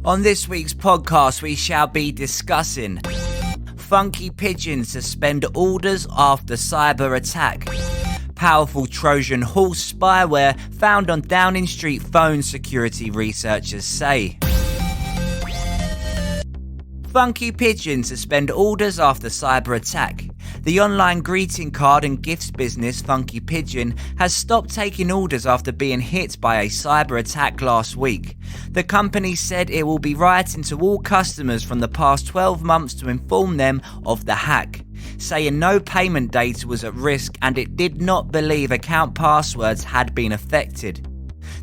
On this week's podcast, we shall be discussing funky Pigeon suspend orders after cyber attack, powerful Trojan horse spyware found on Downing Street phone, security researchers say. Funky Pigeon suspend orders after cyber attack. The online greeting card and gifts business Funky Pigeon has stopped taking orders after being hit by a cyber attack last week. The company said it will be writing to all customers from the past 12 months to inform them of the hack, saying no payment data was at risk and it did not believe account passwords had been affected.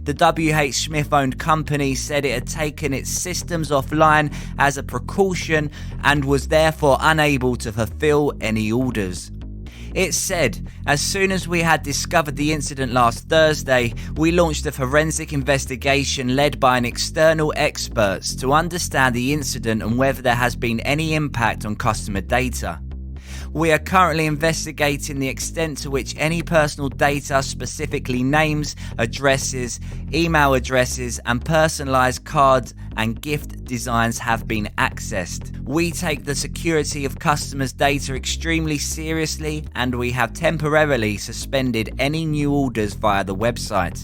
The WH Smith-owned company said it had taken its systems offline as a precaution and was therefore unable to fulfill any orders. It said, as soon as we had discovered the incident last Thursday, we launched a forensic investigation led by an external experts to understand the incident and whether there has been any impact on customer data. We are currently investigating the extent to which any personal data, specifically names, addresses, email addresses, and personalized cards and gift designs have been accessed. We take the security of customers' data extremely seriously, and we have temporarily suspended any new orders via the website.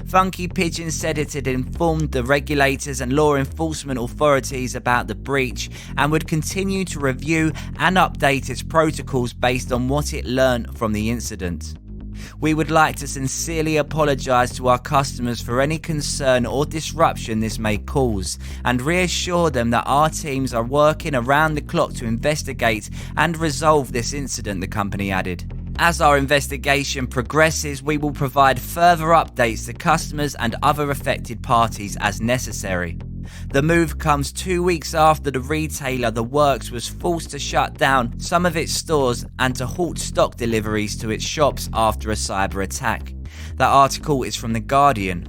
Funky Pigeon said it had informed the regulators and law enforcement authorities about the breach and would continue to review and update its protocols based on what it learned from the incident. We would like to sincerely apologise to our customers for any concern or disruption this may cause and reassure them that our teams are working around the clock to investigate and resolve this incident, the company added. As our investigation progresses, we will provide further updates to customers and other affected parties as necessary. The move comes 2 weeks after the retailer The Works was forced to shut down some of its stores and to halt stock deliveries to its shops after a cyber attack. That article is from The Guardian.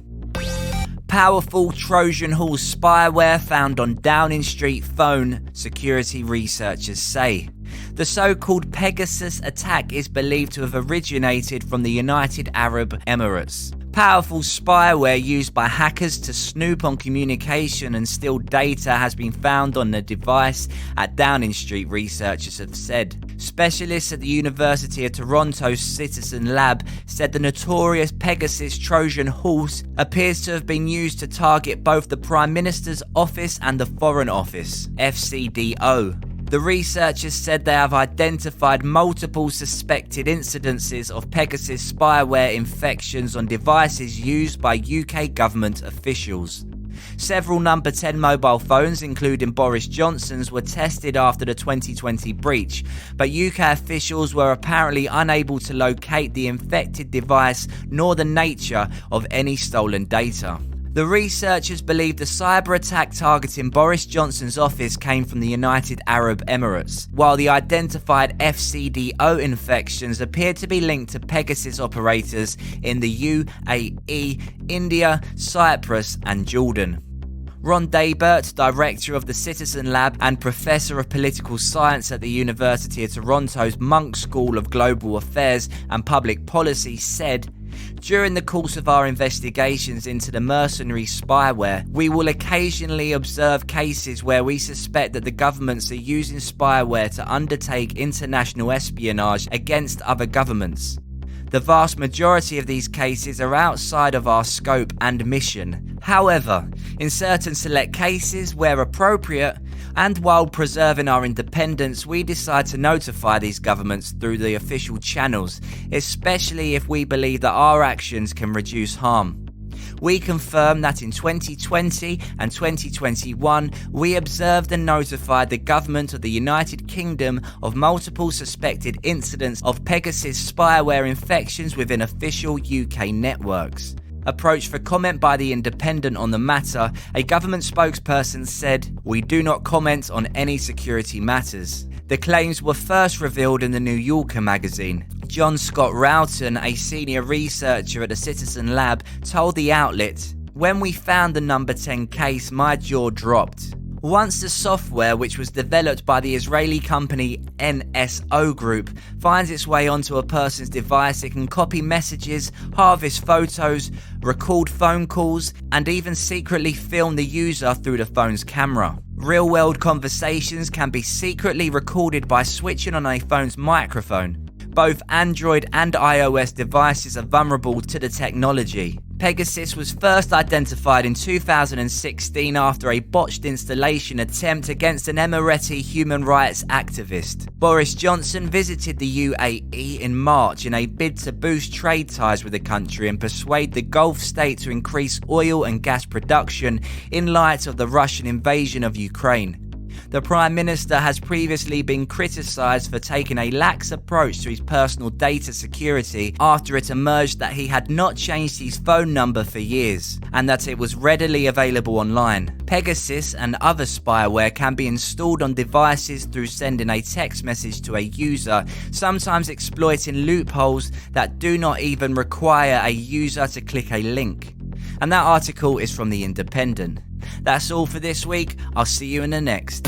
Powerful Trojan horse spyware found on Downing Street phone, security researchers say. The so-called Pegasus attack is believed to have originated from the United Arab Emirates. Powerful spyware used by hackers to snoop on communication and steal data has been found on the device at Downing Street, researchers have said. Specialists at the University of Toronto's Citizen Lab said the notorious Pegasus Trojan horse appears to have been used to target both the Prime Minister's office and the Foreign Office, FCDO. The researchers said they have identified multiple suspected incidences of Pegasus spyware infections on devices used by UK government officials. Several number 10 mobile phones, including Boris Johnson's, were tested after the 2020 breach, but UK officials were apparently unable to locate the infected device nor the nature of any stolen data. The researchers believe the cyber attack targeting Boris Johnson's office came from the United Arab Emirates, while the identified FCDO infections appear to be linked to Pegasus operators in the UAE, India, Cyprus and Jordan. Ron Daybert, director of the Citizen Lab and professor of political science at the University of Toronto's Munk School of Global Affairs and Public Policy, said, "During the course of our investigations into the mercenary spyware, we will occasionally observe cases where we suspect that the governments are using spyware to undertake international espionage against other governments. The vast majority of these cases are outside of our scope and mission. However, in certain select cases where appropriate, and while preserving our independence, we decide to notify these governments through the official channels, especially if we believe that our actions can reduce harm. We confirm that in 2020 and 2021, we observed and notified the government of the United Kingdom of multiple suspected incidents of Pegasus spyware infections within official UK networks." Approached for comment by The Independent on the matter, a government spokesperson said, "We do not comment on any security matters." The claims were first revealed in the New Yorker magazine. John Scott Roughton, a senior researcher at the Citizen Lab, told the outlet, "When we found the number 10 case, my jaw dropped. Once the software, which was developed by the Israeli company NSO Group, finds its way onto a person's device, it can copy messages, harvest photos, record phone calls, and even secretly film the user through the phone's camera. Real-world conversations can be secretly recorded by switching on a phone's microphone. Both Android and iOS devices are vulnerable to the technology. Pegasus was first identified in 2016 after a botched installation attempt against an Emirati human rights activist. Boris Johnson visited the UAE in March in a bid to boost trade ties with the country and persuade the Gulf state to increase oil and gas production in light of the Russian invasion of Ukraine. The Prime Minister has previously been criticised for taking a lax approach to his personal data security after it emerged that he had not changed his phone number for years and that it was readily available online. Pegasus and other spyware can be installed on devices through sending a text message to a user, sometimes exploiting loopholes that do not even require a user to click a link. And that article is from The Independent. That's all for this week. I'll see you in the next.